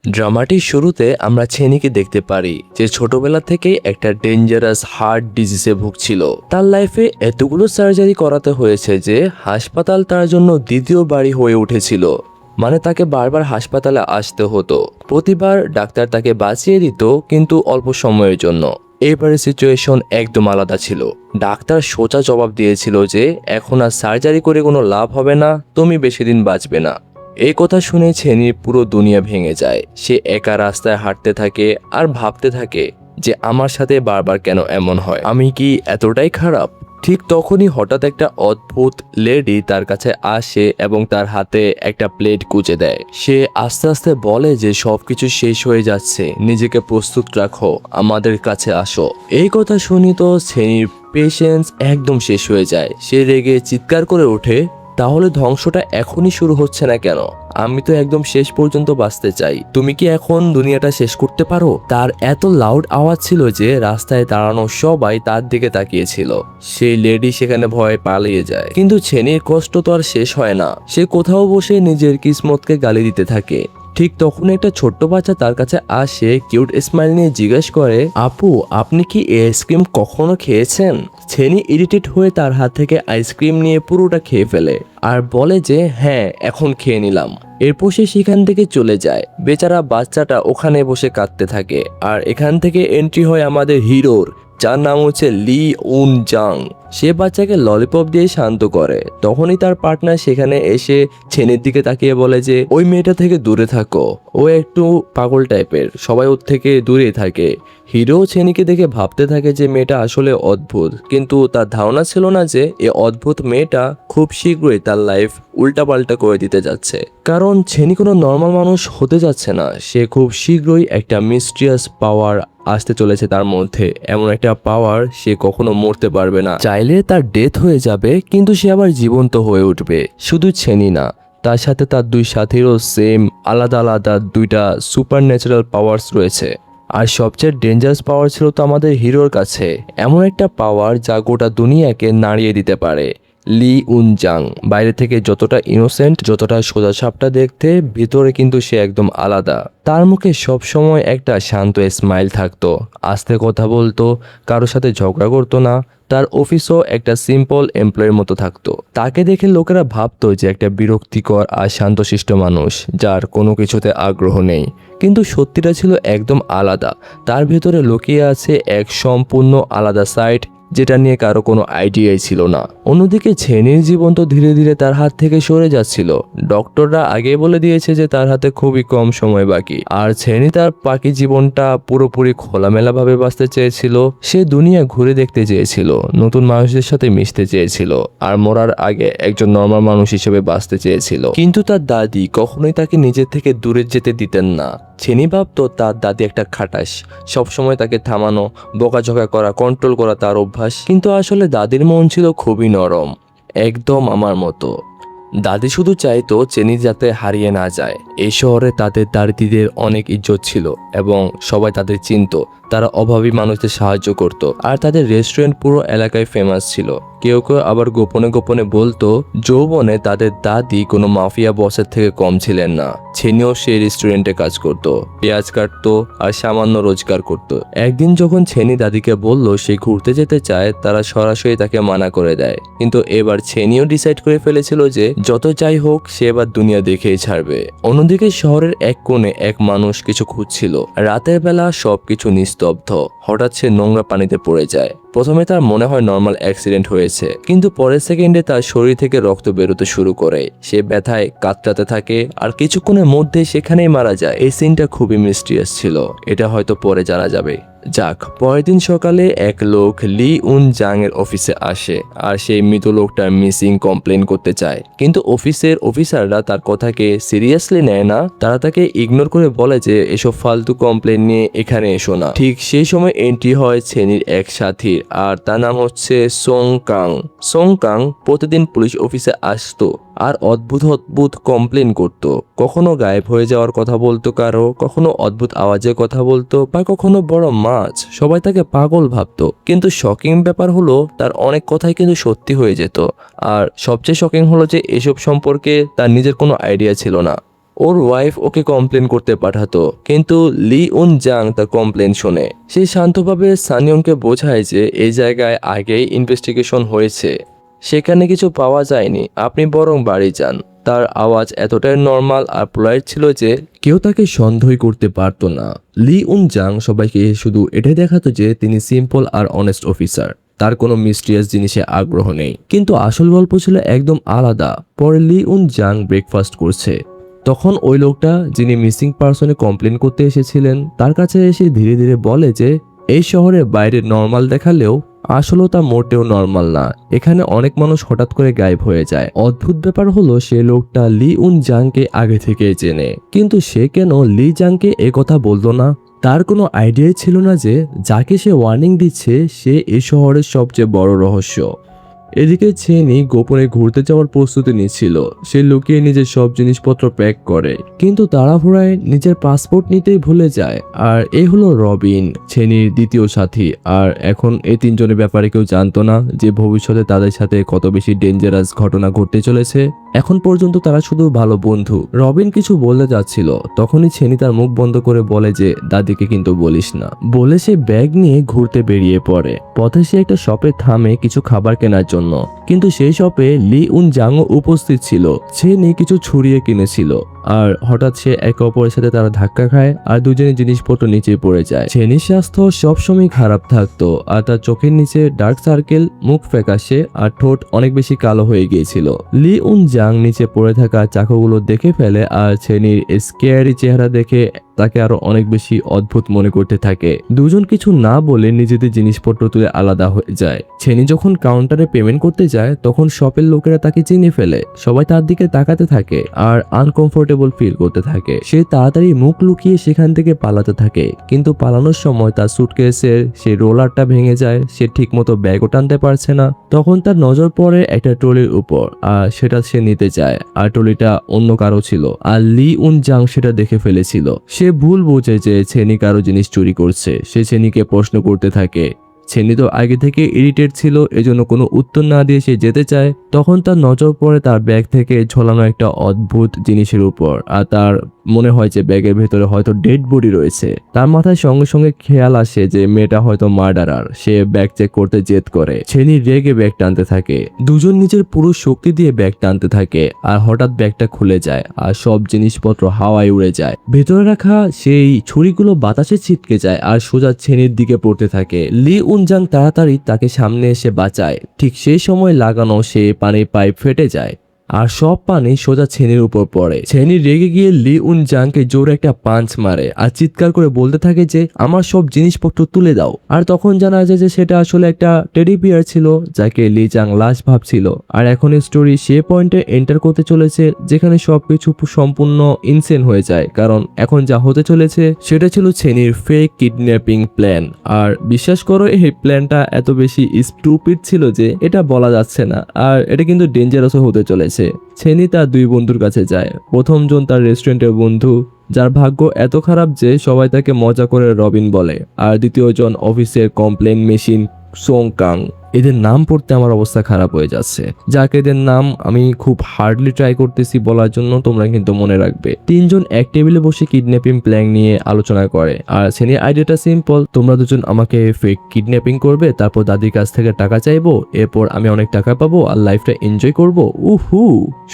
ড্রামাটির শুরুতে আমরা ছেনিকে দেখতে পারি যে ছোটবেলা থেকেই একটা ডেঞ্জারাস হার্ট ডিজিজে ভুগছিল। তার লাইফে এতগুলো সার্জারি করাতে হয়েছে যে হাসপাতাল তার জন্য দ্বিতীয় বাড়ি হয়ে উঠেছিল। মানে তাকে বারবার হাসপাতালে আসতে হতো। প্রতিবার ডাক্তার তাকে বাঁচিয়ে দিত, কিন্তু অল্প সময়ের জন্য। এবারে সিচুয়েশন একদম আলাদা ছিল। ডাক্তার সোজা জবাব দিয়েছিল যে এখন আর সার্জারি করে কোনো লাভ হবে না, তুমি বেশি দিন বাঁচবে না। এই কথা শুনে ছেনির পুরো দুনিয়া ভেঙে যায়। সে একা রাস্তায় হাঁটতে থাকে আর ভাবতে থাকে যে আমার সাথে বারবার কেন এমন হয়, আমি কি এতটাই খারাপ? ঠিক তখনই হঠাৎ একটা অদ্ভুত লেডি তার কাছে আসে এবং তার হাতে একটা প্লেট গুঁজে দেয়। সে আস্তে আস্তে বলে যে সবকিছু শেষ হয়ে যাচ্ছে, নিজেকে প্রস্তুত রাখো, আমাদের কাছে আসো। এই কথা শুনি তো ছেনির পেশেন্স একদম শেষ হয়ে যায়। সে রেগে চিৎকার করে ওঠে, তাহলে ধ্বংসটা এখনই শুরু হচ্ছে না কেন? আমি তো একদম শেষ পর্যন্ত বাঁচতে চাই, তুমি কি এখন দুনিয়াটা শেষ করতে পারো? তার এত লাউড আওয়াজ ছিল যে রাস্তায় দাঁড়ানো সবাই তার দিকে তাকিয়েছিল। সেই লেডি সেখানে ভয়ে পালিয়ে যায়, কিন্তু ছেনির কষ্ট তো আর শেষ হয় না। সে কোথাও বসে নিজের কিসমতকে গালি দিতে থাকে। ঠিক তখন একটা ছোট্ট বাচ্চা তার কাছে আসে, কিউট স্মাইল নিয়ে জিজ্ঞেস করে, আপু আপনি কি এই আইসক্রিম কখনো খেয়েছেন? ছেনি ইরিটেট হয়ে তার হাত থেকে আইসক্রিম নিয়ে পুরোটা খেয়ে ফেলে আর বলে যে হ্যাঁ, এখন খেয়ে নিলাম। এরপর সে সেখান থেকে চলে যায়। বেচারা বাচ্চাটা ওখানে বসে কাঁদতে থাকে। আর এখান থেকে এন্ট্রি হয় আমাদের হিরোর, যার নাম হচ্ছে লি উন জাং। সে বাচ্চাকে ললিপপ দিয়ে শান্ত করে। তখনই তার পার্টনার সেখানে এসে ছেনির দিকে তাকিয়ে বলে যে ওই মেয়েটা থেকে দূরে থাকো, ও একটু পাগল টাইপের, সবাই ওর থেকে দূরে থাকে। হিরো ছেনিকে দেখে ভাবতে থাকে যে মেয়েটা আসলে অদ্ভুত, কিন্তু তার ধারণা ছিল না যে এই অদ্ভুত মেয়েটা খুব শীঘ্রই তার লাইফ উল্টাপাল্টা করে দিতে যাচ্ছে। কারণ ছেনি কোনো নর্মাল মানুষ হতে যাচ্ছে না। সে খুব শীঘ্রই একটা মিস্ট্রিয়াস পাওয়ার আসতে চলেছে তার মধ্যে। এমন একটা পাওয়ার, সে কখনো মরতে পারবে না। চাইলে তার ডেথ হয়ে যাবে, কিন্তু সে আবার জীবন্ত হয়ে উঠবে। শুধু ছেনি না, তার সাথে তার দুই সাথীরও সেম আলাদা আলাদা দুইটা সুপার ন্যাচারাল পাওয়ার্স রয়েছে। আর সবচেয়ে ডেঞ্জারাস পাওয়ার ছিল তো আমাদের হিরোর কাছে, এমন একটা পাওয়ার যা গোটা দুনিয়াকে নাড়িয়ে দিতে পারে। লি উন জাং বাইরে থেকে যতটা ইনোসেন্ট, যতটা সোজাসাপটা দেখতে, ভিতরে কিন্তু সে একদম আলাদা। তার মুখে সবসময় একটা শান্ত স্মাইল থাকতো, আস্তে কথা বলতো, কারোর সাথে ঝগড়া করতো না। তার অফিসও একটা সিম্পল এমপ্লয়ের মতো থাকতো। তাকে দেখে লোকেরা ভাবতো যে একটা বিরক্তিকর আর শান্তশিষ্ট মানুষ, যার কোনো কিছুতে আগ্রহ নেই। কিন্তু সত্যিটা ছিল একদম আলাদা। তার ভেতরে লুকিয়ে আছে এক সম্পূর্ণ আলাদা সাইড, যেটা নিয়ে কারো কোনো আইডিয়াই ছিল না। অন্যদিকে ছেনির জীবন তো ধীরে ধীরে তার হাত থেকে সরে যাচ্ছিল। ডক্টররা আগে বলে দিয়েছে যে তার হাতে খুবই কম সময় বাকি। আর ছেনি তার বাকি জীবনটা পুরোপুরি খোলামেলা ভাবে বাঁচতে চেয়েছিল। সে দুনিয়া ঘুরে দেখতে চেয়েছিল, নতুন মানুষদের সাথে মিশতে চেয়েছিল, আর মরার আগে একজন নর্মাল মানুষ হিসেবে বাঁচতে চেয়েছিল। কিন্তু তার দাদি কখনোই তাকে নিজের থেকে দূরে যেতে দিতেন না। ছেনি ভাবতো তার দাদি একটা খাটাস, সবসময় তাকে থামানো, বকাঝকা করা, কন্ট্রোল করা তার অভ্যাস। কিন্তু আসলে দাদির মন ছিল খুবই নরম, একদম আমার মতো। দাদি শুধু চাইতো চেনি যাতে হারিয়ে না যায়। এই শহরে তাদের দাদিদের অনেক ইজ্জত ছিল এবং সবাই তাদের চিনতো। তারা অভাবী মানুষদের সাহায্য করত, আর তাদের রেস্টুরেন্ট পুরো এলাকায় ফেমাস ছিল। কেউ কেউ আবার গোপনে গোপনে বলতো যৌবনে তাদের দাদি কোনো মাফিয়া বসের থেকে কম ছিলেন না। ছেনিও সেই রেস্টুরেন্টে কাজ করত, পেঁয়াজ কাটতো আর সামান্য রোজগার করত। একদিন যখন ছেনি দাদিকে বলল সে ঘুরতে যেতে চায়, তারা সরাসরি তাকে মানা করে দেয়। কিন্তু এবার ছেনিও ডিসাইড করে ফেলেছিল যে যত যাই হোক সে এবার দুনিয়া দেখেই ছাড়বে। অন্যদিকে শহরের এক কোণে এক মানুষ কিছু খুঁজছিল। রাতের বেলা সবকিছু নিস্তব্ধ। হঠাৎ সে নোংরা পানিতে পড়ে যায়। প্রথমে তার মনে হয় নর্মাল অ্যাক্সিডেন্ট হয়েছে, কিন্তু পরের সেকেন্ডে তার শরীর থেকে রক্ত বেরোতে শুরু করে। সে ব্যথায় কাতরাতে থাকে আর কিছুক্ষণের মধ্যে সেখানেই মারা যায়। এই সিনটা খুবই মিস্টিরিয়াস ছিল, এটা হয়তো পরে জানা যাবে। যাক, পরের দিন সকালে এক লোক লি উন জাং এর অফিসে আসে আর সেই মৃত লোকটার মিসিং কমপ্লেন করতে চায়। কিন্তু অফিসের অফিসাররা তার কথাকে সিরিয়াসলি নেয় না। তারা তাকে ইগনোর করে বলে যে এসব ফালতু কমপ্লেন নিয়ে এখানে এসো না। ঠিক সেই সময় এন্ট্রি হয় ছেনির এক সাথীর, আর তার নাম হচ্ছে সং কাং। সং কাং প্রতিদিন পুলিশ অফিসে আসতো আর অদ্ভুত অদ্ভুত কমপ্লেন করত। কখনো গায়েব হয়ে যাওয়ার কথা বলতো কারো, কখনো অদ্ভুত আওয়াজের কথা বলতো, বা কখনো বড় মাছ। সবাই তাকে পাগল ভাবতো। কিন্তু শকিং ব্যাপার হলো তার অনেক কথাই কিন্তু সত্যি হয়ে যেত। আর সবচেয়ে শকিং হলো যে এসব সম্পর্কে তার নিজের কোনো আইডিয়া ছিল না। ও ওর ওয়াইফ ওকে কমপ্লেন করতে পাঠাতো, কিন্তু লি উন জাং তার কমপ্লেন শোনে। সে শান্তভাবে সানিয়ংকে বোঝায় যে এই জায়গায় আগেই ইনভেস্টিগেশন হয়েছে, সেখানে কিছু পাওয়া যায়নি, আপনি বরং বাড়ি যান। তার আওয়াজ এতটাই নর্মাল আর পোলাইট ছিল যে কেউ তাকে সন্দেহই করতে পারতো না। লি উন জাং সবাইকে শুধু এটাই দেখাতো যে তিনি সিম্পল আর অনেস্ট অফিসার, তার কোনো মিস্টিরিয়াস জিনিসে আগ্রহ নেই। কিন্তু আসল গল্প ছিল একদম আলাদা। পরে লি উন জাং ব্রেকফাস্ট করছে, তখন ওই লোকটা যিনি মিসিং পার্সনে কমপ্লেন করতে এসেছিলেন তার কাছে এসে ধীরে ধীরে বলে যে এই শহরে বাইরে নর্মাল দেখালেও আসলে তা মোটেও নর্মাল না, এখানে অনেক মানুষ হঠাৎ করে গায়েব হয়ে যায়। অদ্ভুত ব্যাপার হলো সে লোকটা লি উন জাংকে আগে থেকে চেনে, কিন্তু সে কেন লি জাংকে কথা বলতো না? তার কোনো আইডিয়াই ছিল না যে যাকে সে ওয়ার্নিং দিচ্ছে সে এই শহরের সবচেয়ে বড় রহস্য। এদিকে ছেনি গোপনে ঘুরতে যাওয়ার প্রস্তুতি নিচ্ছিল। সে লুকিয়ে নিজের সব জিনিসপত্র প্যাক করে, কিন্তু তাড়াহুড়ায় নিজের পাসপোর্ট নিতেই ভুলে যায়। আর এই হলো রবিন, ছেনির দ্বিতীয় সাথী। আর এখন এই তিনজনের ব্যাপারে কেউ জানতো না যে ভবিষ্যতে তাদের সাথে কত বেশি ডেঞ্জারাস ঘটনা ঘটতে চলেছে। এখন পর্যন্ত তারা শুধু ভালো বন্ধু। রবিন কিছু বলতে যাচ্ছিল, তখনই ছেনি তার মুখ বন্ধ করে বলে যে দাদিকে কিন্তু বলিস না। বলে সে ব্যাগ নিয়ে ঘুরতে বেরিয়ে পড়ে। পথে সে একটা শপে থামে কিছু খাবার কেনার জন্য, কিন্তু সেই শপে লি উন জাংও উপস্থিত ছিল। ছেনি কিছু ছড়িয়ে কিনেছিল, আর হঠাৎ সে একে অপরের সাথে তারা ধাক্কা খায় আর দুজনের জিনিসপত্র নিচে পড়ে যায়। ছেনির স্বাস্থ্য সবসময় খারাপ থাকতো, আর তার চোখের নিচে ডার্ক সার্কেল, মুখ ফ্যাকাশে আর ঠোঁট অনেক বেশি কালো হয়ে গিয়েছিল। লি উন জাং নিচে পড়ে থাকা চাকুগুলো দেখে ফেলে, আর ছেনির স্কেয়ারি চেহারা দেখে তাকে আরো অনেক বেশি অদ্ভুত মনে করতে থাকে। দুজন কিছু না বলে নিজেদের জিনিসপত্র তুলে আলাদা হয়ে যায়। ছেনি যখন কাউন্টারে পেমেন্ট করতে যায় তখন শপের লোকেরা তাকে চিনে ফেলে। সবাই তার দিকে তাকাতে থাকে আর আনকমফোর্টেবল ফিল করতে থাকে। সে তাড়াতাড়ি মুখ লুকিয়ে সেখান থেকে পালাতে থাকে, কিন্তু পালানোর সময় তার সুটকেসের সেই রোলারটা ভেঙে যায়। সে ঠিকমতো ব্যাগও টানতে পারছে না। তখন তার নজর পড়ে একটা ট্রলির উপর, আর সেটা সে নিতে যায়, আর ট্রলিটা অন্য কারো ছিল। আর লি উন জাং সেটা দেখে ফেলেছিল। সে ভুল বোঝে যে ছেনি কারো জিনিস চুরি করছে। সে ছেনিকে প্রশ্ন করতে থাকে। ছেনি তো আগে থেকে ইরিটেট ছিল, এজন্য কোনো উত্তর না দিয়ে সে যেতে চায়। তখন তার নজর পড়ে তার ব্যাগ থেকে ঝোলানো একটা অদ্ভুত জিনিসের উপর, আর তার মনে হয় যে ব্যাগের ভেতরে হয়তো ডেড বডি রয়েছে। তার মাথায় সঙ্গে সঙ্গে খেয়াল আসে যে মেয়েটা হয়তো মার্ডারার। সে ব্যাগ চেক করতে জেদ করে। ছেনি রেগে ব্যাগ টানতে থাকে। দুজন নিজের পুরো শক্তি দিয়ে ব্যাগ টানতে থাকে, আর হঠাৎ ব্যাগটা খুলে যায় আর সব জিনিসপত্র হাওয়ায় উড়ে যায়। ভেতরে রাখা সেই ছুরিগুলো বাতাসে ছিটকে যায় আর সোজা ছেনির দিকে পড়তে থাকে। লি উন জাং তাড়াতাড়ি তাকে সামনে এসে বাঁচায়। ঠিক সেই সময় লাগানো সে পানির পাইপ ফেটে যায়, আর সব পানি সোজা ছেনির উপর পড়ে। ছেনি রেগে গিয়ে লি উন জাংকে জোরে একটা পাঞ্চ মারে আর চিৎকার করে বলতে থাকে যে আমার সব জিনিসপত্র তুলে দাও। আর তখন জানা যায় যে সেটা আসলে একটা টেডি বিয়ার ছিল, যাকে লি জাং লাশ ভাবছিল। আর এখন স্টোরি সে পয়েন্টে এন্টার করতে চলেছে যেখানে সবকিছু সম্পূর্ণ ইনসেন হয়ে যায়, কারণ এখন যা হতে চলেছে সেটা ছিল ছেনির ফেক কিডন্যাপিং প্ল্যান। আর বিশ্বাস করো এই প্ল্যানটা এত বেশি স্টুপিড ছিল যে এটা বলা যাচ্ছে না, আর এটা কিন্তু ডেঞ্জারাসও হতে চলেছে। ছেনি তার দুই বন্ধুর কাছে যায়। প্রথমজন তার রেস্টুরেন্টের বন্ধু, যার ভাগ্য এত খারাপ যে সবাই তাকে মজা করে রবিন বলে। আর দ্বিতীয়জন অফিসের কমপ্লেন মেশিন সোং কাং। এদের নাম পড়তে আমার অবস্থা খারাপ হয়ে যাচ্ছে, যাকে এদের নাম আমি খুব হার্ডলি ট্রাই করতেছি বলার জন্য, তোমরা কিন্তু মনে রাখবে। তিনজন এক টেবিলে বসে কিডন্যাপিং প্ল্যান নিয়ে আলোচনা করে। আর ছেনির আইডিয়াটা সিম্পল, তোমরা দুজন আমাকে ফেক কিডন্যাপিং করবে, তারপর দাদির কাছ থেকে টাকা চাইবো, এরপর আমি অনেক টাকা পাবো আর লাইফটা এনজয় করবো। উহু,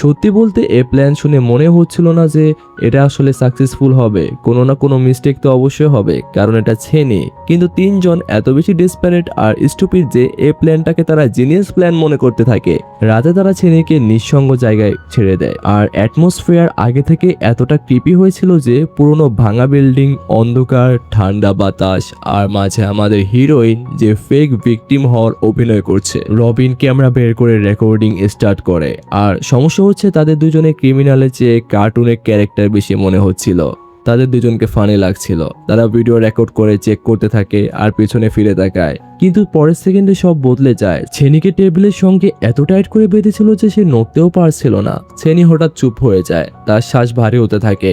সত্যি বলতে এই প্ল্যান শুনে মনে হচ্ছিল না যে এটা আসলে সাকসেসফুল হবে। কোনো না কোনো মিস্টেক তো অবশ্যই হবে, কারণ এটা ছেনি। কিন্তু তিনজন এত বেশি ডেসপারেট আর স্টুপিড যে এই প্ল্যানটাকে তারা জিনিয়াস প্ল্যান মনে করতে থাকে। রাতে তারা ছেনিকে নিঃসঙ্গ জায়গায় ছেড়ে দেয়। আর অ্যাটমসফিয়ার আগে থেকে এতটা ক্রিপি হয়েছিল যে পুরনো ভাঙা বিল্ডিং, অন্ধকার, ঠান্ডা বাতাস, আর মাঝে আমাদের হিরোইন যে ফেক ভিকটিম হওয়ার অভিনয় করছে। রবিন ক্যামেরা বের করে রেকর্ডিং স্টার্ট করে। আর সমস্যা হচ্ছে তাদের দুজনে ক্রিমিনালের চেয়ে কার্টুনের ক্যারেক্টার বেশি মনে হচ্ছিল। তাদের দুজনকে ফানি লাগছিল। তারা ভিডিও রেকর্ড করে চেক করতে থাকে আর পেছনে ফিরে তাকায়। কিন্তু পরের সেকেন্ডে সব বদলে যায়। ছেনিকে টেবিলের সঙ্গে এত টাইট করে বেঁধেছিল যে সে নড়তেও পারছিল না। ছেনি হঠাৎ চুপ হয়ে যায়, তার শ্বাস ভারী হতে থাকে।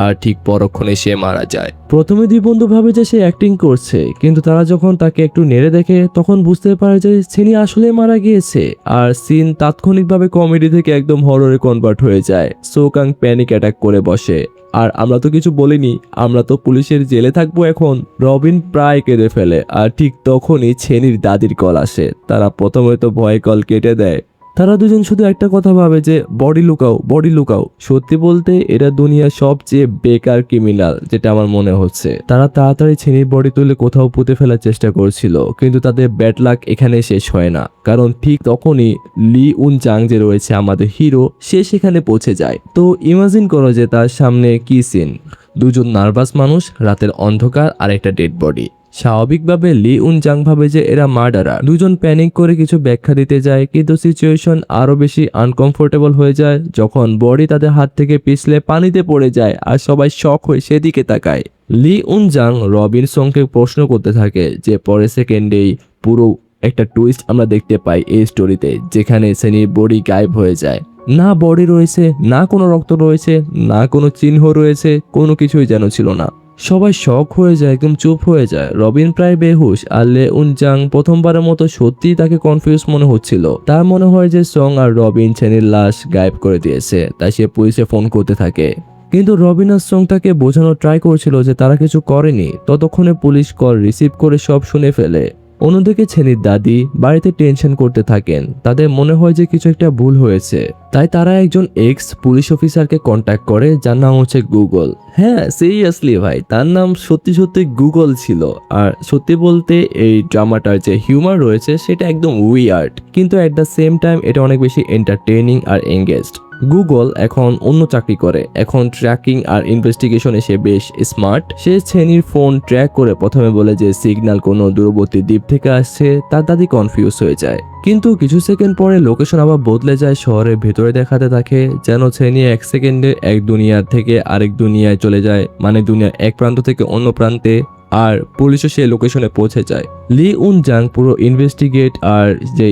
আর ঠিক পরক্ষণে সে মারা যায়। প্রথমে দুই বন্ধু ভাবে যে সে অ্যাক্টিং করছে, কিন্তু তারা যখন তাকে একটু নেড়ে দেখে তখন বুঝতে পারে যে চেনি আসলে মারা গিয়েছে। আর সিন তাৎক্ষণিকভাবে কমেডি থেকে একদম হররে কনভার্ট হয়ে যায়। সো কাং প্যানিক অ্যাটাক করে বসে। আর আমরা তো কিছু বলিনি, আমরা তো পুলিশের জেলে থাকবো এখন। রবিন প্রায় কেঁদে ফেলে। আর ঠিক তখনই ছেনির দাদির কল আসে। তারা প্রথমে তো ভয়ে কল কেটে দেয়। তারা দুজন শুধু একটা কথা ভাবে যে বডি লুকাও, বডি লুকাও। সত্যি বলতে এরা দুনিয়ার সবচেয়ে বেকার ক্রিমিনাল, যেটা আমার মনে হচ্ছে। তারা তাড়াতাড়ি ছেনির বডি তুলে কোথাও পুঁতে ফেলার চেষ্টা করছিল, কিন্তু তাদের ব্যাড লাক এখানে শেষ হয় না। কারণ ঠিক তখনই লি উন জাং যে রয়েছে আমাদের হিরো, সে সেখানে পৌঁছে যায়। তো ইমাজিন করো যে তার সামনে কি সিন। দুজন নার্ভাস মানুষ, রাতের অন্ধকার আর একটা ডেড বডি। স্বাভাবিকভাবে লি উন জাং ভাবে যে এরা মার্ডারার। দুজন প্যানিক করে কিছু ব্যাখ্যা দিতে যায়, কিন্তু সিচুয়েশন আরো বেশি আনকমফোর্টেবল হয়ে যায় যখন বডি তাদের হাত থেকে পিছলে পানিতে পড়ে যায় আর সবাই শক হয়ে সেদিকে তাকায়। লি উন জাং রবিন সঙ্গে প্রশ্ন করতে থাকে, যে পরের সেকেন্ডেই পুরো একটা টুইস্ট আমরা দেখতে পাই এই স্টোরিতে, যেখানে সেনির বডি গায়েব হয়ে যায়। না বডি রয়েছে, না কোনো রক্ত রয়েছে, না কোনো চিহ্ন রয়েছে, কোনো কিছুই যেন ছিল না। সবাই শক হয়ে যায়, একদম চুপ হয়ে যায়। রবিন প্রায় বেহুশ, আর লে উন জাং প্রথমবারের মতো সত্যিই তাকে কনফিউজ মনে হচ্ছিল। তার মনে হয় যে সং আর রবিন ছেনির লাশ গায়েব করে দিয়েছে, তাই সে পুলিশে ফোন করতে থাকে। কিন্তু রবিন আর সং তাকে বোঝানোর ট্রাই করছিল যে তারা কিছু করেনি। ততক্ষণে পুলিশ কল রিসিভ করে সব শুনে ফেলে। অন্যদিকে ছেনির দাদি বাড়িতে টেনশন করতে থাকেন। তাদের মনে হয় যে কিছু একটা ভুল হয়েছে, তাই তারা একজন এক্স পুলিশ অফিসারকে কন্ট্যাক্ট করে, যার নাম হচ্ছে গুগল। হ্যাঁ, সিরিয়াসলি ভাই, তার নাম সত্যি সত্যি গুগল ছিল। আর সত্যি বলতে এই ড্রামাটার যে হিউমার রয়েছে সেটা একদম উইয়ার্ড, কিন্তু অ্যাট দ্য সেম টাইম এটা অনেক বেশি এন্টারটেইনিং আর এঙ্গেজড। গুগল এখন অন্য চাকরি করে, এখন ট্র্যাকিং আর ইনভেস্টিগেশনে সে বেশ স্মার্ট। সে ছেনির ফোন ট্র্যাক করে প্রথমে বলে যে সিগন্যাল কোনো দূরবর্তী দ্বীপ থেকে আসছে। তার দাদি কনফিউজ হয়ে যায়, কিন্তু কিছু সেকেন্ড পরে লোকেশন আবার বদলে যায়, শহরের ভেতরে দেখাতে থাকে যেন ছেনি এক সেকেন্ডে এক দুনিয়া থেকে আরেক দুনিয়ায় চলে যায়, মানে দুনিয়ার এক প্রান্ত থেকে অন্য প্রান্তে। আর পুলিশও সেই লোকেশনে পৌঁছে যায়। লি উন জাং পুরো ইনভেস্টিগেট আর যে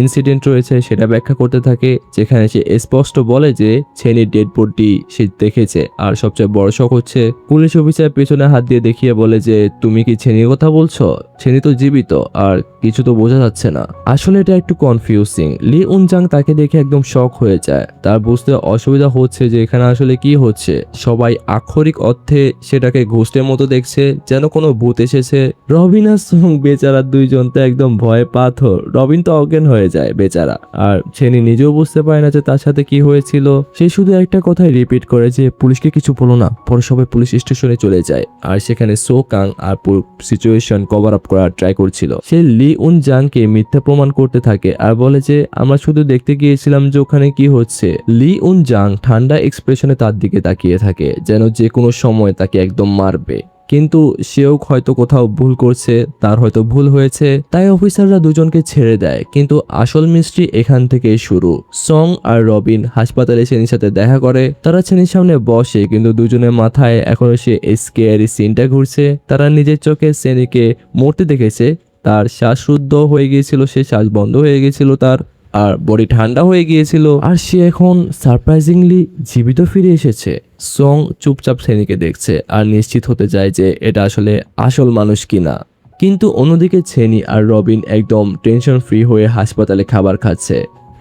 ইনসিডেন্ট রয়েছে সেটা ব্যাখ্যা করতে থাকে, যেখানে সে স্পষ্ট বলে যে ছেনির ডেড বডি সে দেখেছে। আর সবচেয়ে বড় শখ হচ্ছে পুলিশ অফিসার পেছনে হাত দিয়ে দেখিয়ে বলে যে তুমি কি ছেনির কথা বলছো? ছেনি তো জীবিত, আর কিছু তো বোঝা যাচ্ছে না। আসলে এটা একটু কনফিউজিং। লি উন জাং তাকে দেখে একদম শক হয়ে যায়। তার বুঝতে অসুবিধা হচ্ছে যে এখানে আসলে কি হচ্ছে। সবাই আক্ষরিক অর্থে সেটাকে ঘোস্টের মতো দেখছে, যেন কোনো ভূত এসেছে। রবিন আর সং বেচারা দুইজন তো একদম ভয়ে পাথর। রবিন তো অজ্ঞান হয়ে যায় বেচারা, আর ছেনি নিজেও বুঝতে পারে না যে তার সাথে কি হয়েছিল। সে শুধু একটা কথাই রিপিট করে যে পুলিশকে কিছু বলো না। পরে সবাই পুলিশ স্টেশনে চলে যায়, আর সেখানে সো কাং আর পুরো সিচুয়েশন কভার আপ করার ট্রাই করছিল। সে লি উন জাংকে মিথ্যা প্রমাণ করতে থাকে আর বলে যে আমরা শুধু দেখতে গিয়েছিলাম যে ওখানে কি হচ্ছে। লি উন জাং ঠান্ডা এক্সপ্রেশনে তার দিকে তাকিয়ে থাকে, যেন যে কোনো সময় তাকে একদম মারবে। কিন্তু সেও হয়তো কোথাও ভুল করছে, তার হয়তো ভুল হয়েছে, তাই অফিসাররা দুজনকে ছেড়ে দেয়। কিন্তু আসল মিস্ট্রি এখান থেকেই শুরু। সং আর রবিন হাসপাতালে ছেনির সাথে দেখা করে। তারা ছেনির সামনে বসে, কিন্তু দুজনের মাথায় এখনো সে স্কেয়ারি সিনটা ঘুরছে। তারা নিজের চোখে ছেনিকে মরতে দেখেছে। তার শ্বাসরুদ্ধ হয়ে গিয়েছিল, সে শ্বাস বন্ধ হয়ে গিয়েছিল তার, আর বডি ঠান্ডা হয়ে গিয়েছিল, আর সে এখন সারপ্রাইজিংলি জীবিত ফিরে এসেছে। সং চুপচাপ ছেনিকে দেখছে আর নিশ্চিত হতে যায় যে এটা আসলে আসল মানুষ কিনা। কিন্তু অন্যদিকে ছেনি আর রবিন একদম টেনশন ফ্রি হয়ে হাসপাতালে খাবার খাচ্ছে।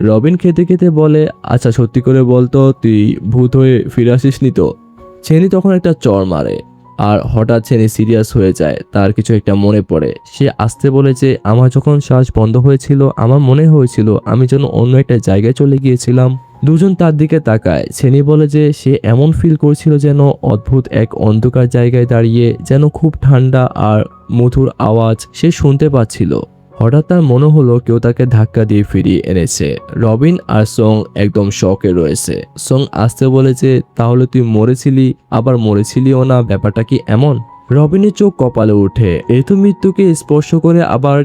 রবিন খেতে খেতে বলে, আচ্ছা সত্যি করে বলতো তুই ভূত হয়ে ফিরে আসিসনি তো? ছেনি তখন একটা চড় মারে, আর হঠাৎ ছেনি সিরিয়াস হয়ে যায়। তার কিছু একটা মনে পড়ে। সে আসতে বলে যে আমার যখন শ্বাস বন্ধ হয়েছিল আমার মনে হয়েছিল আমি যেন অন্য একটা জায়গায় চলে গিয়েছিলাম। দুজন তার দিকে তাকায়। ছেনি বলে যে সে এমন ফিল করছিল যেন অদ্ভুত এক অন্ধকার জায়গায় দাঁড়িয়ে, যেন খুব ঠান্ডা আর মধুর আওয়াজ সে শুনতে পাচ্ছিল। হঠাৎ তার মনে হলো কেউ তাকে ধাক্কা দিয়ে ফিরিয়ে এনেছে। রবিন আর সং একদম শকে রয়েছে। সং আসতে বলে যে তাহলে তুই মরেছিলি, আবার মরেছিলিও না, ব্যাপারটা কি এমন? রবিনের চোখ কপালে উঠে। এই তো মৃত্যুকে স্পর্শ করে আবার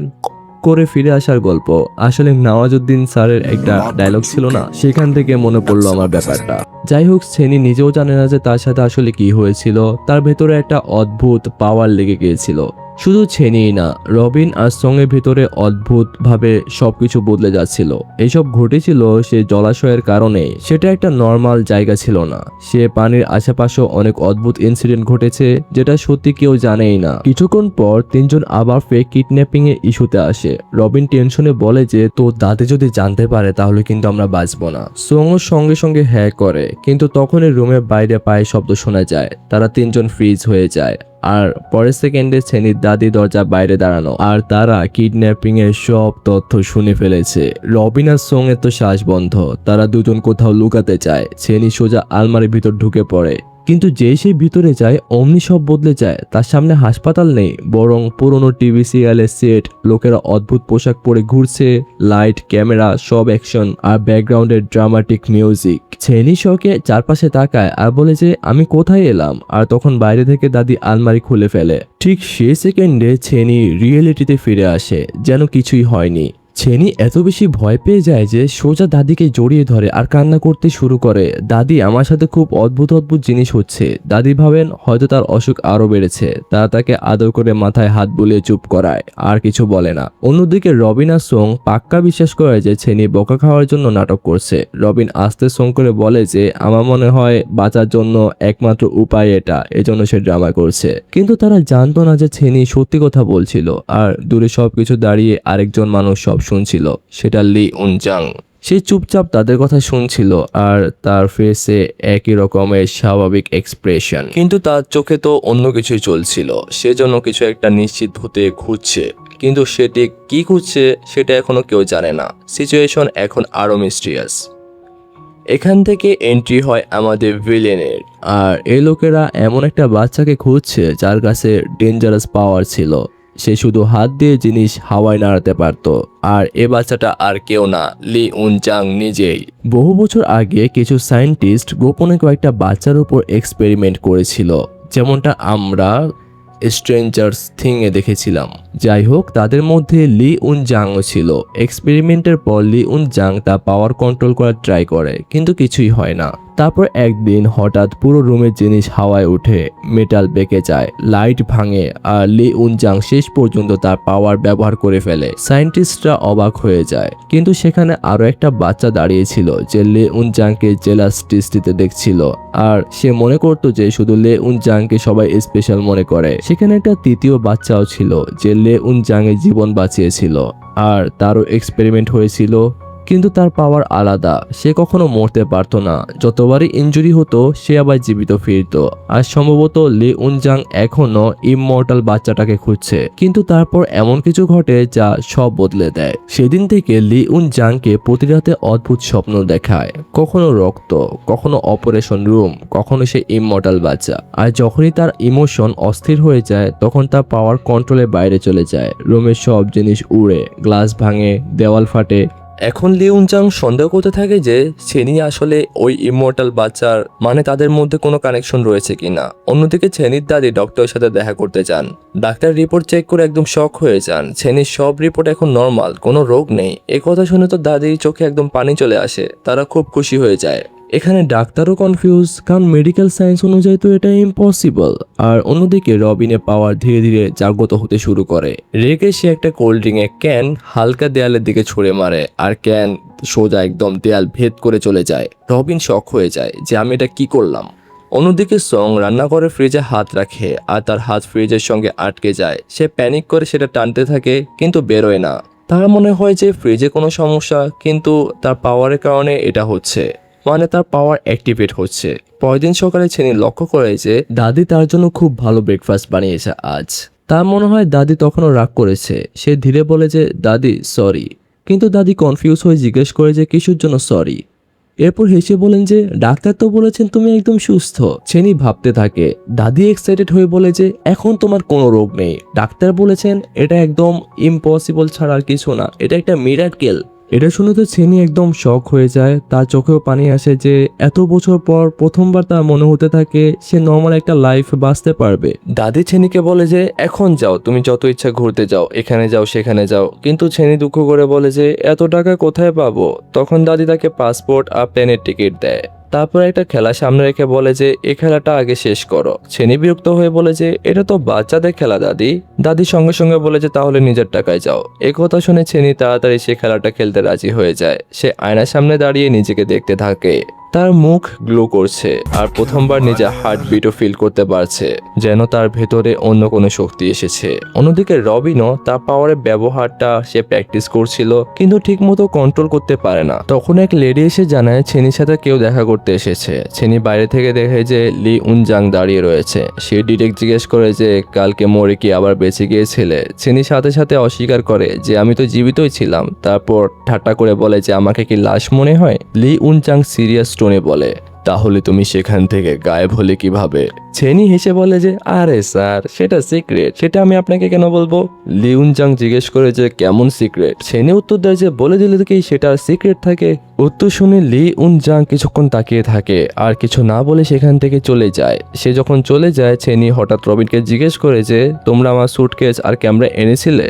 করে ফিরে আসার গল্প। আসলে নওয়াজুদ্দিন স্যারের একটা ডায়লগ ছিল না, সেখান থেকে মনে পড়লো আমার ব্যাপারটা। যাই হোক, ছেনি নিজেও জানে না যে তার সাথে আসলে কি হয়েছিল। তার ভেতরে একটা অদ্ভুত পাওয়ার লেগে গিয়েছিল। শুধু ছেনিই না, রবিন আর সঙ্গের ভিতরে অদ্ভুতভাবে সবকিছু বদলে যাচ্ছিল। এইসব ঘটেছিল সে জলাশয়ের কারণে। সেটা একটা নর্মাল জায়গা ছিল না। সে পানির আশেপাশেও অনেক অদ্ভুত ইনসিডেন্ট ঘটেছে যেটা সত্যি কেউ জানেই না। কিছুক্ষণ পর তিনজন আবার ফেক কিডন্যাপিং এ ইস্যুতে আসে। রবিন টেনশনে বলে যে তোর দাদি যদি জানতে পারে তাহলে কিন্তু আমরা বাঁচবো না। সঙ্গ সঙ্গে সঙ্গে হ্যাঁ করে, কিন্তু তখনই রুমের বাইরে পায়ের শব্দ শোনা যায়। তারা তিনজন ফ্রিজ হয়ে যায়। আর পরের সেকেন্ডে ছেনির দাদি দরজা বাইরে দাঁড়ানো, আর তারা কিডন্যাপিং এর সব তথ্য শুনে ফেলেছে। রবিন আর সং এর তো শ্বাস বন্ধ। তারা দুজন কোথাও লুকাতে চায়। ছেনি সোজা আলমারির ভিতর ঢুকে পড়ে, কিন্তু যেই সে ভিতরে যায় অমনি সব বদলে যায়। তার সামনে হাসপাতাল নেই, বরং পুরনো টিভি সিরিয়ালের সেট। লোকেরা অদ্ভুত পোশাক পরে ঘুরছে, লাইট, ক্যামেরা, সব অ্যাকশন আর ব্যাকগ্রাউন্ডের ড্রামাটিক মিউজিক। ছেনি শকে চারপাশে তাকায় আর বলে যে আমি কোথায় এলাম। আর তখন বাইরে থেকে দাদি আলমারি খুলে ফেলে। ঠিক সেই সেকেন্ডে ছেনি রিয়েলিটিতে ফিরে আসে, যেন কিছুই হয়নি। ছেনি এত বেশি ভয় পেয়ে যায় যে সোজা দাদিকে জড়িয়ে ধরে আর কান্না করতে শুরু করে। দাদি, আমার সাথে খুব অদ্ভুত অদ্ভুত জিনিস হচ্ছে। দাদি ভাবেন হয়তো তার অসুখ আরো বেড়েছে। তারা তাকে আদর করে মাথায় হাত বুলিয়ে চুপ করায়, আর কিছু বলে না। অন্যদিকে রবিন আর সং পাক্কা বিশ্বাস করে যে ছেনি বোকা খাওয়ার জন্য নাটক করছে। রবিন আস্তে সং করে বলে যে আমার মনে হয় বাঁচার জন্য একমাত্র উপায় এটা, এজন্য সে ড্রামা করছে। কিন্তু তারা জানতো না যে ছেনি সত্যি কথা বলছিল। আর দূরে সবকিছু দাঁড়িয়ে আরেকজন মানুষ সব শুনছিল, সেটা লি উনজাং। সে চুপচাপ তাদের কথা শুনছিল আর তার ফেসে একই রকমের স্বাভাবিক এক্সপ্রেশন, কিন্তু তার চোখে তো অন্য কিছুই চলছিল। সেজন্য কিছু একটা নিশ্চিত হতে খুঁজছে, কিন্তু সেটি কি খুঁজছে সেটা এখনো কেউ জানে না। সিচুয়েশন এখন আরো মিস্ট্রিয়াস। এখান থেকে এন্ট্রি হয় আমাদের ভিলেনের। আর এই লোকেরা এমন একটা বাচ্চাকে খুঁজছে যার কাছে ডেঞ্জারাস পাওয়ার ছিল। সে শুধু হাত দিয়ে জিনিস হাওয়ায় নাড়াতে পারত। আর এ বাচ্চাটা আর কেউ না, লি উনজাং নিজেই। বহু বছর আগে কিছু সায়েন্টিস্ট গোপনে কয়েকটা বাচ্চার উপর এক্সপেরিমেন্ট করেছিল, যেমনটা আমরা স্ট্রেঞ্জার্স থিং এ দেখেছিলাম। যাই হোক, তাদের মধ্যে লি উনজাংও ছিল। এক্সপেরিমেন্টের পর লি উনজাং তা পাওয়ার কন্ট্রোল করার ট্রাই করে, কিন্তু কিছুই হয় না। তারপর একদিন হঠাৎ পুরো রুমের জিনিস হাওয়ায় উঠে, মেটাল বেঁকে যায়, লাইট ভাঙে, আর লি উনজাং শেষ পর্যন্ত তার পাওয়ার ব্যবহার করে ফেলে। সায়েন্টিস্টরা অবাক হয়ে যায়, কিন্তু সেখানে আরো একটা বাচ্চা দাঁড়িয়েছিল যে লে উনজাংকে জেলাস দৃষ্টিতে দেখছিল। আর সে মনে করতো যে শুধু লে উনজাংকে সবাই স্পেশাল মনে করে। সেখানে একটা তৃতীয় বাচ্চাও ছিল যে লে উনজাং এর জীবন বাঁচিয়েছিল, আর তারও এক্সপেরিমেন্ট হয়েছিল, কিন্তু তার পাওয়ার আলাদা। সে কখনো মরতে পারতো না, যতবারই ইনজুরি হতো সে আবার জীবিত ফিরতো। আর সম্ভবত লি উনজাং এখনো ইমমর্টাল বাচ্চাটাকে খুঁজছে। কিন্তু তারপর এমন কিছু ঘটে যা সব বদলে দেয়। সেদিন থেকে লি উনজাংকে প্রতি রাতে অদ্ভুত স্বপ্ন দেখায়, কখনো রক্ত, কখনো অপারেশন রুম, কখনো সে ইমমর্টাল বাচ্চা। আর যখনই তার ইমোশন অস্থির হয়ে যায় তখন তার পাওয়ার কন্ট্রোলের বাইরে চলে যায়। রুমের সব জিনিস উড়ে, গ্লাস ভাঙে, দেওয়াল ফাটে। এখন লি উনজাং সন্দেহ করতে থাকে যে ছেনি আসলে ওই ইমমর্টাল বাচ্চার, মানে তাদের মধ্যে কোনো কানেকশন রয়েছে কিনা। অন্যদিকে ছেনির দাদি ডক্টরের সাথে দেখা করতে চান। ডাক্তার রিপোর্ট চেক করে একদম শক হয়ে যান। ছেনির সব রিপোর্ট এখন নর্মাল, কোনো রোগ নেই। এই কথা শুনে তো দাদির চোখে একদম পানি চলে আসে। তারা খুব খুশি হয়ে যায়। এখানে ডাক্তারও কনফিউজ, কারণ মেডিকেল সায়েন্স অনুযায়ী তো এটা ইম্পসিবল। আর অন্যদিকে রবিনের পাওয়ার ধীরে ধীরে জাগ্রত হতে শুরু করে। রেগে সে একটা কোল্ড ড্রিঙ্কের ক্যান হালকা দেয়ালের দিকে ছুঁড়ে মারে, আর ক্যান সোজা একদম দেয়াল ভেদ করে চলে যায়। রবিন শক হয়ে যায় যে আমি এটা কি করলাম। অন্যদিকে সং রান্নাঘরে ফ্রিজে হাত রাখে, আর তার হাত ফ্রিজের সঙ্গে আটকে যায়। সে প্যানিক করে সেটা টানতে থাকে, কিন্তু বেরোয় না। তার মনে হয় যে ফ্রিজে কোনো সমস্যা, কিন্তু তার পাওয়ারের কারণে এটা হচ্ছে, মানে তার পাওয়ার অ্যাক্টিভেট হচ্ছে। পরের দিন সকালে ছেনি লক্ষ্য করে যে দাদি তার জন্য খুব ভালো ব্রেকফাস্ট বানিয়েছে আজ। তার মনে হয় দাদি তখনও রাগ করেছে। সে ধীরে বলে যে দাদি সরি, কিন্তু দাদি কনফিউজ হয়ে জিজ্ঞেস করে যে কিসের জন্য সরি। এরপর হেসে বলেন যে ডাক্তার তো বলেছেন তুমি একদম সুস্থ। ছেনি ভাবতে থাকে। দাদি এক্সাইটেড হয়ে বলে যে এখন তোমার কোনো রোগ নেই, ডাক্তার বলেছেন এটা একদম ইম্পসিবল ছাড়া আর কিছু না, এটা একটা মিরাকেল। এটা শুনে তো ছেনি একদম শক হয়ে যায়। তার চোখেও পানি আসে যে এত বছর পর প্রথমবার তার মনে হতে থাকে সে নর্মাল একটা লাইফ বাঁচতে পারবে। দাদি ছেনিকে বলে যে এখন যাও, তুমি যত ইচ্ছা ঘুরতে যাও, এখানে যাও সেখানে যাও। কিন্তু ছেনি দুঃখ করে বলে যে এত টাকা কোথায় পাবো। তখন দাদি তাকে পাসপোর্ট আর প্লেনের টিকিট দেয়। তারপর একটা খেলা সামনে রেখে বলে যে এই খেলাটা আগে শেষ করো। ছেনি বিরক্ত হয়ে বলে যে এটা তো বাচ্চাদের খেলা দাদি। দাদি সঙ্গে সঙ্গে বলে যে তাহলে নিজের টাকায় যাও। এ কথা শুনে ছেনি তাড়াতাড়ি সে খেলাটা খেলতে রাজি হয়ে যায়। সে আয়নার সামনে দাঁড়িয়ে নিজেকে দেখতে থাকে। তার মুখ গ্লো করছে আর প্রথমবার নিজের হার্টবিটও ফিল করতে পারছে, যেন তার ভেতরে অন্য কোনো শক্তি এসেছে। অন্যদিকে রবিনও তার পাওয়ারের ব্যবহারটা সে প্র্যাকটিস করছিল, কিন্তু ঠিকমতো কন্ট্রোল করতে পারে না। তখন এক লেডি এসে জানায় ছেনির সাথে কেউ দেখা করতে এসেছে। ছেনি বাইরে থেকে দেখে যে লি উনজাং দাঁড়িয়ে রয়েছে। সে ডিরেক্ট জিজ্ঞেস করে যে কালকে মরে কি আবার বেঁচে গিয়েছিলে? ছেনি সাথে সাথে অস্বীকার করে যে আমি তো জীবিতই ছিলাম। তারপর ঠাট্টা করে বলে যে আমাকে কি লাশ মনে হয়? লি উনজাং সিরিয়াস টোনে বলে তাহলে তুমি সেখান থেকে গায়েব হলে কিভাবে? ছেনি হেসে বলে যে আরে স্যার সেটা সিক্রেট, সেটা আমি আপনাকে কেন বলবো? লি উনজাং জিজ্ঞেস করে যে কেমন সিক্রেট? ছেনি উত্তর দেয় যে বলে দিলে কি সেটা সিক্রেট থাকে। উত্তর শুনে লি উনজাং কিছুক্ষণ তাকিয়ে থাকে আর কিছু না বলে সেখান থেকে চলে যায়। সে যখন চলে যায় ছেনি হঠাৎ রবিনকে জিজ্ঞেস করে যে তোমরা আমার সুটকেস আর ক্যামেরা এনেছিলে?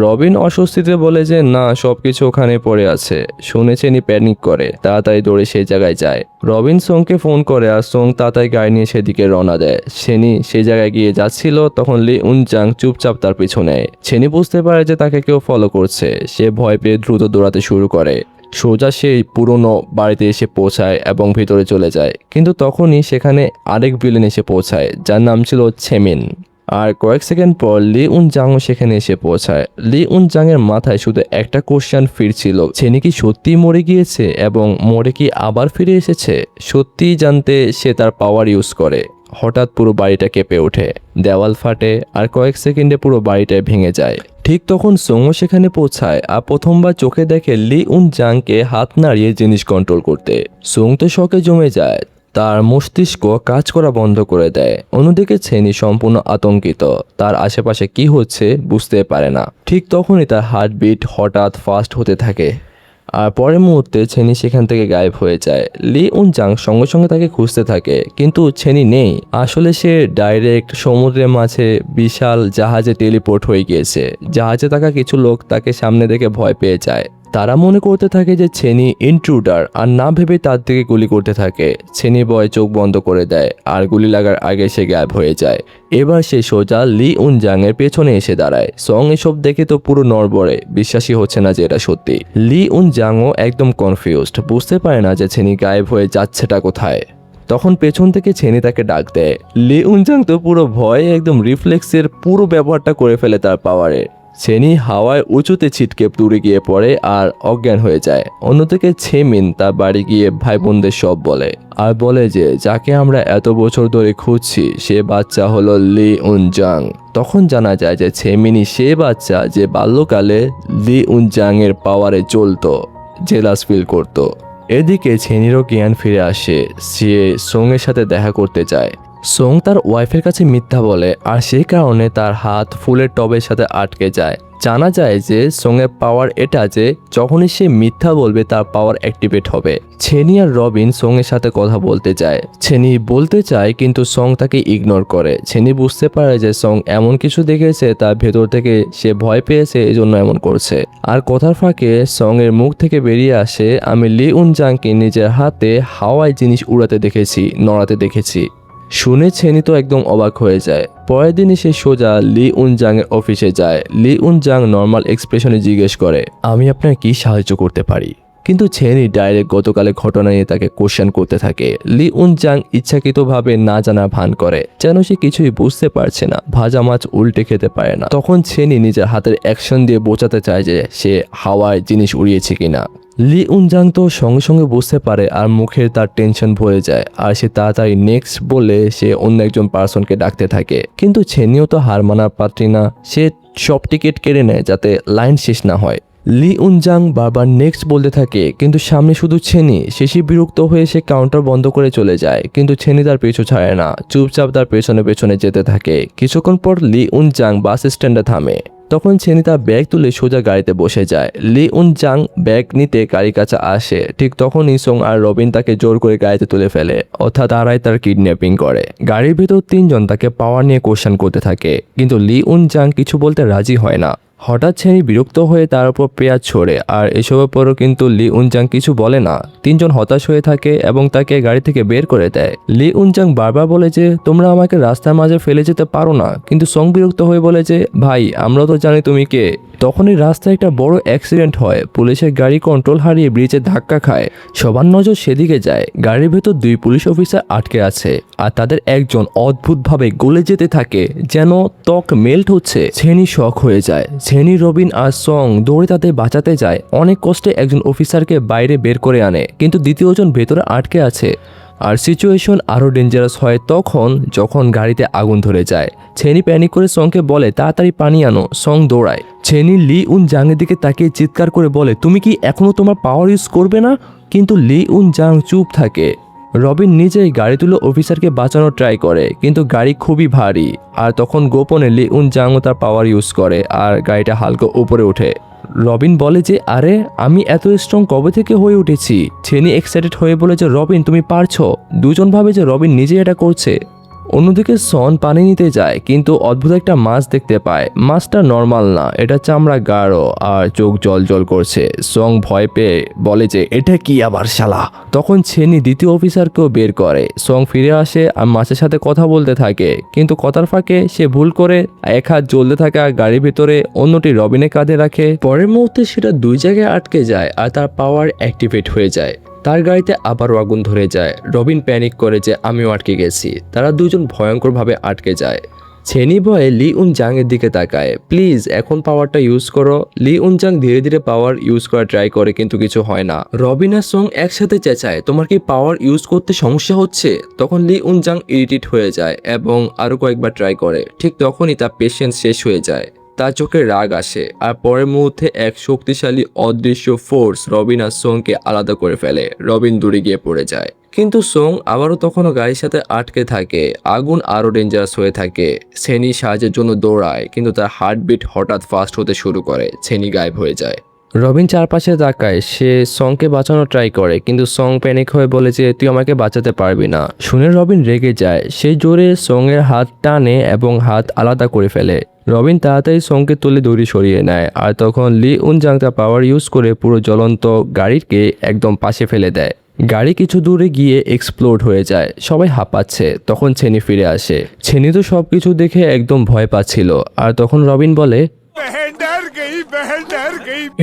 রবিন অস্বস্তিতে বলে যে না, সবকিছু ওখানে পড়ে আছে। শুনে ছেনি প্যানিক করে তাড়াতাড়ি দৌড়ে সেই জায়গায় যায়। রবিন সোংকে ফোন করে আর সোং তাড়াতাড়ি গাড়ি নিয়ে সেদিকে রওনা দেয়। ছেনি সেই জায়গায় গিয়ে যাচ্ছিল, তখন লি উনজাং চুপচাপ তার পিছু নেয়। ছেনি বুঝতে পারে যে তাকে কেউ ফলো করছে। সে ভয় পেয়ে দ্রুত দৌড়াতে শুরু করে। সোজা সেই পুরনো বাড়িতে এসে পৌঁছায় এবং ভিতরে চলে যায়। কিন্তু তখনই সেখানে আরেক ভিলেন এসে পৌঁছায় যার নাম ছিল ছেমিন। আর কয়েক সেকেন্ড পর লি উনজাংও সেখানে এসে পৌঁছায়। লি উনজাং এর মাথায় শুধু একটা কোশ্চেন ফিরছিল, ছেনি কি সত্যিই মরে গিয়েছে এবং মরে কি আবার ফিরে এসেছে? সত্যিই জানতে সে তার পাওয়ার ইউজ করে। হঠাৎ পুরো বাড়িটা কেঁপে ওঠে, দেওয়াল ফাটে আর কয়েক সেকেন্ডে পুরো বাড়িটাই ভেঙে যায়। ঠিক তখন সোংও সেখানে পৌঁছায় আর প্রথমবার চোখে দেখে লি উনজাংকে হাত নাড়িয়ে জিনিস কন্ট্রোল করতে। সোং তো শকে জমে যায়, তার মস্তিষ্ক কাজ করা বন্ধ করে দেয়। অন্যদিকে ছেনি সম্পূর্ণ আতঙ্কিত, তার আশেপাশে কি হচ্ছে বুঝতে পারে না। ঠিক তখনই তার হার্টবিট হঠাৎ ফাস্ট হতে থাকে আর পরের মুহূর্তে ছেনি সেখান থেকে গায়েব হয়ে যায়। লি উনজাং সঙ্গে সঙ্গে তাকে খুঁজতে থাকে, কিন্তু ছেনি নেই। আসলে সে ডাইরেক্ট সমুদ্রের মাঝে বিশাল জাহাজে টেলিপোর্ট হয়ে গিয়েছে। জাহাজে থাকা কিছু লোক তাকে সামনে দেখে ভয় পেয়ে যায়। তারা মনে করতে থাকে যে ছেনি ইন্ট্রুডার আর না ভেবে তার দিকে গুলি করতে থাকে। ছেনি ভয়ে চোখ বন্ধ করে দেয় আর গুলি লাগার আগে সে গায়েব হয়ে যায়। এবার সে সোজা লি উনজাং এর পেছনে এসে দাঁড়ায়। সং এসব দেখে তো পুরো নড়বড়ে, বিশ্বাসই হচ্ছে না যে এটা সত্যি। লি উনজাংও একদম কনফিউজড, বুঝতে পারে না যে ছেনি গায়েব হয়ে যাচ্ছেটা কোথায়। তখন পেছন থেকে ছেনি তাকে ডাক দেয়। লি উনজাং তো পুরো ভয়ে একদম রিফ্লেক্সের পুরো ব্যবহারটা করে ফেলে তার পাওয়ারের। ছেনি হাওয়ায় উঁচুতে ছিটকে দূরে গিয়ে পড়ে আর অজ্ঞান হয়ে যায়। অন্যদিকে ছেমিন তার বাড়ি গিয়ে ভাই বোনদের সব বলে আর বলে যে যাকে আমরা এত বছর ধরে খুঁজছি সে বাচ্চা হলো লি উনজাং। তখন জানা যায় যে ছেমিনই সে বাচ্চা যে বাল্যকালে লি উনজাং এর পাওয়ারে চলতো, জেলাস ফিল করতো। এদিকে ছেনিরও জ্ঞান ফিরে আসে। সে সোং এর সাথে দেখা করতে যায়। সোং তার ওয়াইফের কাছে মিথ্যা বলে আর সেই কারণে তার হাত ফুলের টবের সাথে আটকে যায়। জানা যায় যে সোং এর পাওয়ার এটা যে যখনই সে মিথ্যা বলবে তার পাওয়ার অ্যাক্টিভেট হবে। ছেনি আর রবিন সোং এর সাথে কথা বলতে যায়। ছেনি বলতে চায় কিন্তু সোং তাকে ইগনোর করে। ছেনি বুঝতে পারে যে সোং এমন কিছু দেখেছে তার ভেতর থেকে, সে ভয় পেয়েছে এই জন্য এমন করছে। আর কথার ফাঁকে সোং এর মুখ থেকে বেরিয়ে আসে আমি লি উনজাংকে নিজের হাতে হাওয়ায় জিনিস উড়াতে দেখেছি, নড়াতে দেখেছি। শুনে ছেনি তো একদম অবাক হয়ে যায়। পরের দিনই সে সোজা লি উনজাং এর অফিসে যায়। লি উনজাং নর্মাল এক্সপ্রেশনে জিজ্ঞেস করে আমি আপনার কি সাহায্য করতে পারি? কিন্তু ছেনি ডাইরেক্ট গতকালের ঘটনা নিয়ে তাকে কোশ্চেন করতে থাকে। লি উনজাং ইচ্ছাকৃতভাবে না জানার ভান করে, যেন সে কিছুই বুঝতে পারছে না, ভাজা মাছ উল্টে খেতে পারে না। তখন ছেনি নিজের হাতের অ্যাকশন দিয়ে বোঝাতে চায় যে সে হাওয়ায় জিনিস উড়িয়েছে কিনা। লি উনজাং তো সঙ্গে সঙ্গে বুঝতে পারে আর মুখে তার টেনশন ভরে যায় আর সে তাড়াতাড়ি নেক্সট বলে সে অন্য একজন পার্সনকে ডাকতে থাকে। কিন্তু ছেনিও তো হার মানার পাত্রী না, সে সব টিকিট কেড়ে নেয় যাতে লাইন শেষ না হয়। লি উনজাং বারবার নেক্সট বলতে থাকে কিন্তু সামনে শুধু ছেনি। শেষে বিরক্ত হয়ে সে কাউন্টার বন্ধ করে চলে যায়, কিন্তু ছেনি তার পিছু ছাড়ে না, চুপচাপ তার পেছনে পেছনে যেতে থাকে। কিছুক্ষণ পর লি উনজাং বাস স্ট্যান্ডে থামে। তখন ছেনি তার ব্যাগ তুলে সোজা গাড়িতে বসে যায়। লি উনজাং ব্যাগ নিতে গাড়ির কাছে আসে। ঠিক তখনই সোং আর রবিন তাকে জোর করে গাড়িতে তুলে ফেলে, অর্থাৎ তারাই তার কিডন্যাপিং করে। গাড়ির ভেতর তিনজন তাকে পাওয়ার নিয়ে কোশ্চেন করতে থাকে, কিন্তু লি উনজাং কিছু বলতে রাজি হয় না। হঠাৎ ছেনি বিরক্ত হয়ে তার উপর পেঁয়াজ ছোড়ে, আর এসবের পরও কিন্তু লি উনজাং কিছু বলে না। তিনজন হতাশ হয়ে থাকে এবং তাকে গাড়ি থেকে বের করে দেয়। লি উনজাং বারবার বলে যে তোমরা আমাকে রাস্তার মাঝে ফেলে যেতে পারো না, কিন্তু সং বিরক্ত হয়ে বলে যে ভাই আমরা তো জানি তুমি কে। তখনই রাস্তায় একটা বড় অ্যাক্সিডেন্ট হয়, পুলিশের গাড়ি কন্ট্রোল হারিয়ে ব্রিজে ধাক্কা খায়। সবার নজর সেদিকে যায়। গাড়ির ভেতর 2 পুলিশ অফিসার আটকে আছে, আর তাদের একজন অদ্ভুতভাবে গলে যেতে থাকে, যেন ত্বক মেল্ট হচ্ছে। ছেনি শক হয়ে যায়। ছেনি, রবিন আর সং দৌড়ে তাদের বাঁচাতে যায়। অনেক কষ্টে একজন অফিসারকে বাইরে বের করে আনে, কিন্তু দ্বিতীয়জন ভেতরে আটকে আছে। আর সিচুয়েশন আরও ডেঞ্জারাস হয় তখন যখন গাড়িতে আগুন ধরে যায়। ছেনি প্যানিক করে সংকে বলে তাড়াতাড়ি পানি আনো। সং দৌড়ায়। ছেনি লি উন জাংয়ের দিকে তাকিয়ে চিৎকার করে বলে তুমি কি এখনো তোমার পাওয়ার ইউজ করবে না? কিন্তু লি উন জাং চুপ থাকে। রবিন নিজেই গাড়ি তুলে অফিসারকে বাঁচানোর ট্রাই করে, কিন্তু গাড়ি খুবই ভারী। আর তখন গোপনে লি উন জাংও তার পাওয়ার ইউজ করে আর গাড়িটা হালকা উপরে ওঠে। রবিন বলে যে আরে আমি এত স্ট্রং কবে থেকে হয়ে উঠেছি। ছেনি এক্সাইটেড হয়ে বলে যে রবিন তুমি পারছো। দুজন ভাবে যে রবিন নিজেই এটা করছে। অন্যদিকে সন পানি নিতে যায়, কিন্তু অদ্ভুত একটা মাছ দেখতে পায়। মাছটা নর্মাল না, এটা চামড়া গাঢ় আর চোখ জল জল করছে। সং ভয় পেয়ে বলে যে এটা কি আবার শালা। তখন ছেনি দ্বিতীয় অফিসারকেও বের করে। সং ফিরে আসে আর মাছের সাথে কথা বলতে থাকে, কিন্তু কথার ফাঁকে সে ভুল করে এক হাত জ্বলতে থাকা গাড়ির ভিতরে অন্যটি রবিনের কাঁধে রাখে। পরের মুহূর্তে সেটা 2 জায়গায় আটকে যায় আর তার পাওয়ার অ্যাক্টিভেট হয়ে যায়। তার গাড়িতে আবারও আগুন ধরে যায়। রবিন প্যানিক করে যে আমিও আটকে গেছি। তারা দুজন ভয়ঙ্করভাবে আটকে যায়। ছেনি ভয়ে লি উন জাংয়ের দিকে তাকায়। প্লিজ এখন পাওয়ারটা ইউজ করো। লি উন জাং ধীরে ধীরে পাওয়ার ইউজ করা ট্রাই করে, কিন্তু কিছু হয় না। রবিন আর সং একসাথে চেঁচায় তোমার কি পাওয়ার ইউজ করতে সমস্যা হচ্ছে? তখন লি উন জাং ইরিটেট হয়ে যায় এবং আরো কয়েকবার ট্রাই করে। ঠিক তখনই তার পেশেন্স শেষ হয়ে যায়। তার চোখে রাগ আসে, আর পরের মুহূর্তে এক শক্তিশালী অদৃশ্য ফোর্স রবিন আর সোংকে আলাদা করে ফেলে। রবিন দূরে গিয়ে পড়ে যায়, কিন্তু সোং আবারও তখনও গাড়ির সাথে আটকে থাকে। আগুন আরও ডেঞ্জারাস হয়ে থাকে। ছেনি সাহায্যের জন্য দৌড়ায়, কিন্তু তার হার্টবিট হঠাৎ ফাস্ট হতে শুরু করে। ছেনি গায়েব হয়ে যায়। রবিন চারপাশে তাকায়। সে সংকে বাঁচানোর ট্রাই করে, কিন্তু সং প্যানিক হয়ে বলে যে তুই আমাকে বাঁচাতে পারবি না। শুনে রবিন রেগে যায়। সে জোরে সঙের হাত টানে এবং হাত আলাদা করে ফেলে। রবিন তাড়াতাড়ি সংকে তুলে দড়ি সরিয়ে নেয়, আর তখন লি উন জাং তার পাওয়ার ইউজ করে পুরো জ্বলন্ত গাড়িকে একদম পাশে ফেলে দেয়। গাড়ি কিছু দূরে গিয়ে এক্সপ্লোড হয়ে যায়। সবাই হাঁপাচ্ছে। তখন ছেনি ফিরে আসে। ছেনি তো সবকিছু দেখে একদম ভয় পাচ্ছিল। আর তখন রবিন বলে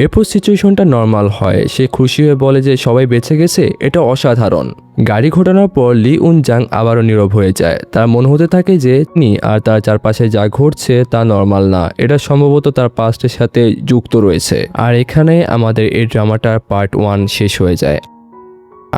এরপর সিচুয়েশনটা নর্মাল হয়। সে খুশি হয়ে বলে যে সবাই বেঁচে গেছে, এটা অসাধারণ। গাড়ি ঘটানোর পর লি উন জাং আবারও নীরব হয়ে যায়। তার মনে হতে থাকে যে তিনি আর তার চারপাশে যা ঘটছে তা নর্মাল না, এটা সম্ভবত তার পাস্টের সাথে যুক্ত রয়েছে। আর এখানে আমাদের এই ড্রামাটার পার্ট 1 শেষ হয়ে যায়।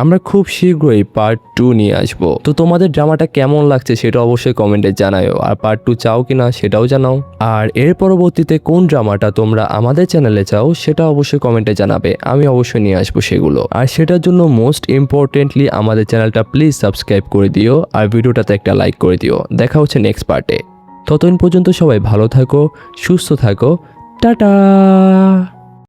আমরা খুব শীঘ্রই পার্ট 2 নিয়ে আসবো। তো তোমাদের ড্রামাটা কেমন লাগছে সেটা অবশ্যই কমেন্টে জানাও, আর পার্ট 2 চাও কিনা সেটাও জানাও। আর এর পরবর্তীতে কোন ড্রামাটা তোমরা আমাদের চ্যানেলে চাও সেটা অবশ্যই কমেন্টে জানাবে, আমি অবশ্যই নিয়ে আসবো সেগুলো। আর সেটার জন্য মোস্ট ইম্পর্টেন্টলি আমাদের চ্যানেলটা প্লিজ সাবস্ক্রাইব করে দিও, আর ভিডিওটাতে একটা লাইক করে দিও। দেখা হচ্ছে নেক্সট পার্টে। ততদিন পর্যন্ত সবাই ভালো থাকো, সুস্থ থাকো, টাটা।